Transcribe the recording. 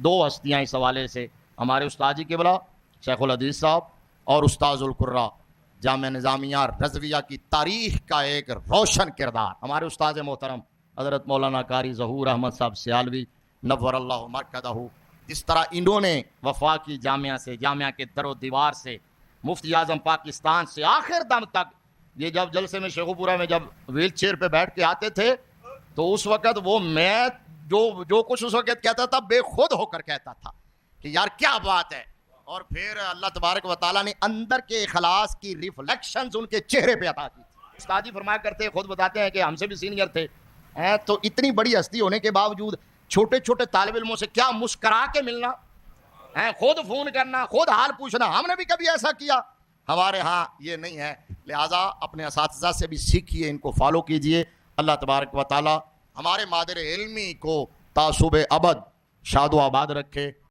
دو ہستیاں اس حوالے سے ہمارے استاد جی قبلہ شیخ الحدیث صاحب اور استاذ القرہ جامعہ نظامیہ رضویہ کی تاریخ کا ایک روشن کردار ہمارے استاد محترم حضرت مولانا قاری ظہور احمد صاحب سیالوی نور اللہ مرکزہ. جس طرح انہوں نے وفاقی جامعہ سے، جامعہ کے در و دیوار سے، مفتی اعظم پاکستان سے آخر دم تک، یہ جب جلسے میں شیخو پورہ میں جب ویل چیئر پہ بیٹھ کے آتے تھے تو اس وقت وہ میں جو کچھ اس وقت کہتا تھا بے خود ہو کر کہتا تھا کہ یار کیا بات ہے. اور پھر اللہ تبارک و تعالیٰ نے اندر کے اخلاص کی ریفلیکشنز ان کے چہرے پہ عطا کی. استاد جی فرمایا کرتے، خود بتاتے ہیں کہ ہم سے بھی سینئر تھے، تو اتنی بڑی ہستی ہونے کے باوجود چھوٹے چھوٹے طالب علموں سے کیا مسکرا کے ملنا، خود فون کرنا، خود حال پوچھنا. ہم نے بھی کبھی ایسا کیا؟ ہمارے ہاں یہ نہیں ہے. لہٰذا اپنے اساتذہ سے بھی سیکھیے، ان کو فالو کیجئے. اللہ تبارک و تعالی ہمارے مادر علمی کو تعصب ابد شاد و آباد رکھے.